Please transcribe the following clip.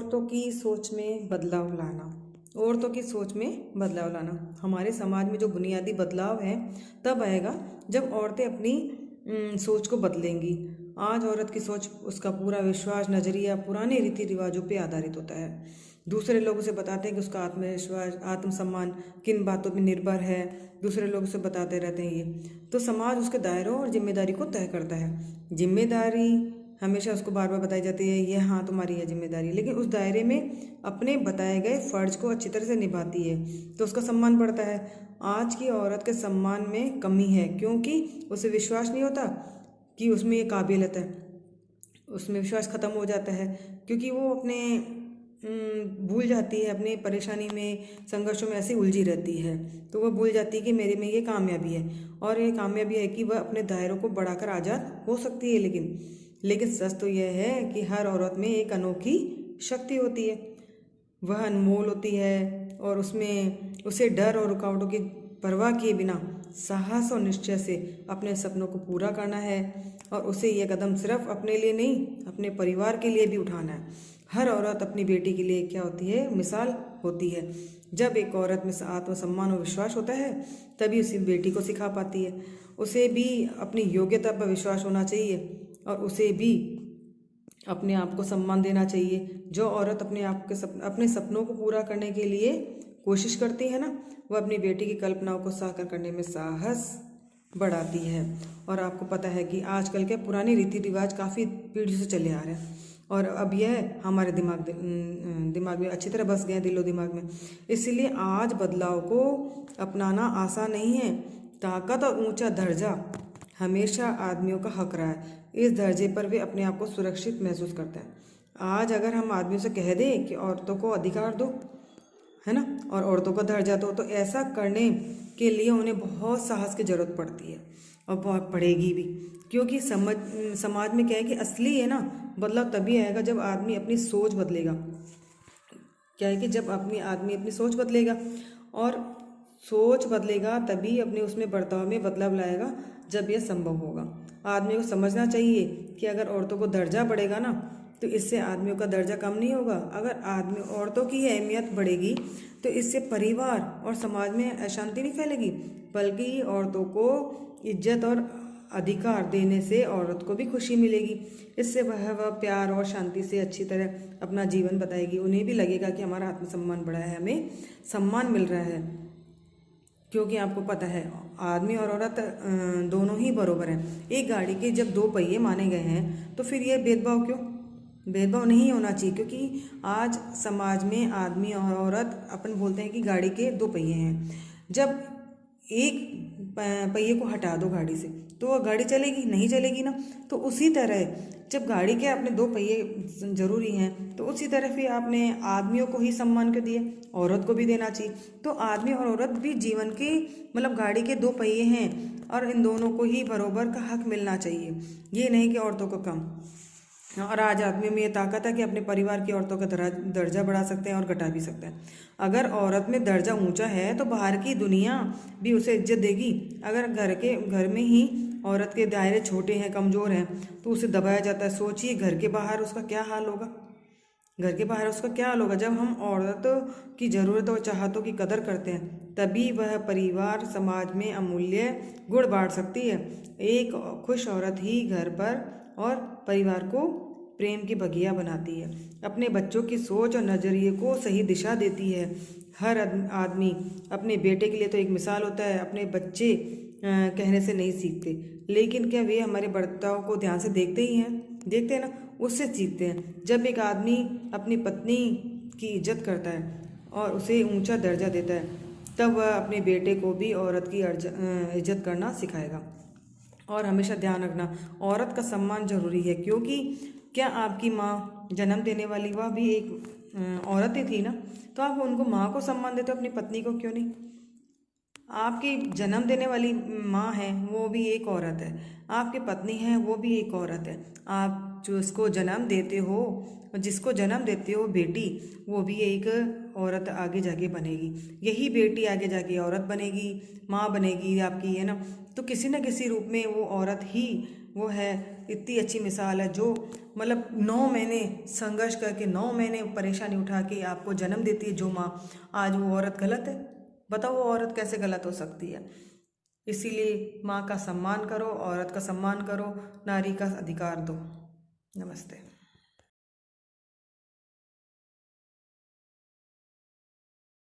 औरतों की सोच में बदलाव लाना। औरतों की सोच में बदलाव लाना हमारे समाज में जो बुनियादी बदलाव है तब आएगा जब औरतें अपनी सोच को बदलेंगी। आज औरत की सोच, उसका पूरा विश्वास, नज़रिया पुराने रीति रिवाजों पे आधारित होता है। दूसरे लोग उसे बताते हैं कि उसका आत्मविश्वास, आत्मसम्मान किन बातों पर निर्भर है। दूसरे लोग उसे बताते रहते हैं ये, तो समाज उसके दायरों और जिम्मेदारी को तय करता है। जिम्मेदारी हमेशा उसको बार बार बताई जाती है, ये हाँ तुम्हारी है जिम्मेदारी, लेकिन उस दायरे में अपने बताए गए फर्ज को अच्छी तरह से निभाती है तो उसका सम्मान बढ़ता है। आज की औरत के सम्मान में कमी है क्योंकि उसे विश्वास नहीं होता कि उसमें ये काबिलियत है। उसमें विश्वास ख़त्म हो जाता है क्योंकि वो अपने भूल जाती है, अपनी परेशानी में, संघर्षों में ऐसे उलझी रहती है। तो वह भूल जाती है कि मेरे में ये कामयाबी है, और ये कामयाबी है कि वह अपने दायरों को बढ़ाकर आज़ाद हो सकती है। लेकिन सच तो यह है कि हर औरत में एक अनोखी शक्ति होती है, वह अनमोल होती है, और उसमें उसे डर और रुकावटों की परवाह किए बिना साहस और निश्चय से अपने सपनों को पूरा करना है। और उसे यह कदम सिर्फ अपने लिए नहीं, अपने परिवार के लिए भी उठाना है। हर औरत अपनी बेटी के लिए क्या होती है? मिसाल होती है। जब एक औरत में आत्मसम्मान और विश्वास होता है तभी उसी बेटी को सिखा पाती है। उसे भी अपनी योग्यता पर विश्वास होना चाहिए और उसे भी अपने आप को सम्मान देना चाहिए। जो औरत अपने सपनों को पूरा करने के लिए कोशिश करती है ना, वह अपनी बेटी की कल्पनाओं को साकार करने में साहस बढ़ाती है। और आपको पता है कि आजकल के पुराने रीति रिवाज काफ़ी पीढ़ियों से चले आ रहे हैं और अब यह हमारे दिमाग में अच्छी तरह बस गए हैं, दिलो दिमाग में। इसलिए आज बदलाव को अपनाना आसान नहीं है। ताकत और ऊंचा दर्जा हमेशा आदमियों का हक रहा है। इस दर्जे पर वे अपने आप को सुरक्षित महसूस करते हैं। आज अगर हम आदमियों से कह दें कि औरतों को अधिकार दो, है ना, और औरतों को दर्जा दो, तो ऐसा करने के लिए उन्हें बहुत साहस की ज़रूरत पड़ती है और बहुत पड़ेगी भी। क्योंकि समाज में क्या है कि असली है ना बदलाव तभी आएगा जब आदमी अपनी सोच बदलेगा। क्या है कि जब आदमी अपनी सोच बदलेगा, और सोच बदलेगा तभी अपने उसमें बर्ताव में बदलाव लाएगा जब यह संभव होगा। आदमी को समझना चाहिए कि अगर औरतों को दर्जा बढ़ेगा ना तो इससे आदमियों का दर्जा कम नहीं होगा। अगर औरतों की अहमियत बढ़ेगी तो इससे परिवार और समाज में अशांति नहीं फैलेगी, बल्कि औरतों को इज्जत और अधिकार देने से औरत को भी खुशी मिलेगी। इससे वह प्यार और शांति से अच्छी तरह अपना जीवन बताएगी। उन्हें भी लगेगा कि हमारा आत्मसम्मान बढ़ा है, हमें सम्मान मिल रहा है। क्योंकि आपको पता है आदमी और औरत दोनों ही बराबर हैं। एक गाड़ी के जब दो पहिए माने गए हैं तो फिर ये भेदभाव क्यों? भेदभाव नहीं होना चाहिए, क्योंकि आज समाज में आदमी और औरत अपन बोलते हैं कि गाड़ी के दो पहिए हैं। जब एक पहिए को हटा दो गाड़ी से तो वह गाड़ी चलेगी नहीं? चलेगी ना। तो उसी तरह जब गाड़ी के अपने दो पहिए जरूरी हैं तो उसी तरह फिर आपने आदमियों को ही सम्मान कर दिया, औरत को भी देना चाहिए। तो आदमी और औरत भी जीवन की मतलब गाड़ी के दो पहिए हैं और इन दोनों को ही बराबर का हक मिलना चाहिए, ये नहीं कि औरतों को कम। और आज आदमियों में ये ताकत है कि अपने परिवार की औरतों का दर्जा बढ़ा सकते हैं और घटा भी सकते हैं। अगर औरत में दर्जा ऊंचा है तो बाहर की दुनिया भी उसे इज्जत देगी। अगर घर में ही औरत के दायरे छोटे हैं, कमज़ोर हैं, तो उसे दबाया जाता है। सोचिए घर के बाहर उसका क्या हाल होगा। जब हम औरत की ज़रूरत और चाहतों की कदर करते हैं तभी वह परिवार समाज में अमूल्य गुण बांट सकती है। एक खुश औरत ही घर पर और परिवार को प्रेम की बगिया बनाती है, अपने बच्चों की सोच और नज़रिए को सही दिशा देती है। हर आदमी अपने बेटे के लिए तो एक मिसाल होता है। अपने बच्चे कहने से नहीं सीखते, लेकिन क्या वे हमारे बर्ताव को ध्यान से देखते हैं ना, उससे सीखते हैं। जब एक आदमी अपनी पत्नी की इज्जत करता है और उसे ऊंचा दर्जा देता है तब वह अपने बेटे को भी औरत की इज्जत करना सिखाएगा। और हमेशा ध्यान रखना, औरत का सम्मान जरूरी है, क्योंकि क्या आपकी माँ जन्म देने वाली वह भी एक औरत ही थी ना। तो आप उनको माँ को सम्मान देते हो, अपनी पत्नी को क्यों नहीं? आपकी जन्म देने वाली माँ है वो भी एक औरत है, आपकी पत्नी है वो भी एक औरत है। आप जिसको जन्म देते हो बेटी, वो भी एक औरत आगे जाके बनेगी। यही बेटी आगे जाके औरत बनेगी, माँ बनेगी आपकी, है ना। तो किसी न किसी रूप में वो औरत ही वो है इतनी अच्छी मिसाल है, जो मतलब 9 महीने संघर्ष करके 9 महीने परेशानी उठा के आपको जन्म देती है जो माँ, आज वो औरत गलत है? बताओ वो औरत कैसे गलत हो सकती है? इसीलिए माँ का सम्मान करो, औरत का सम्मान करो, नारी का अधिकार दो। नमस्ते।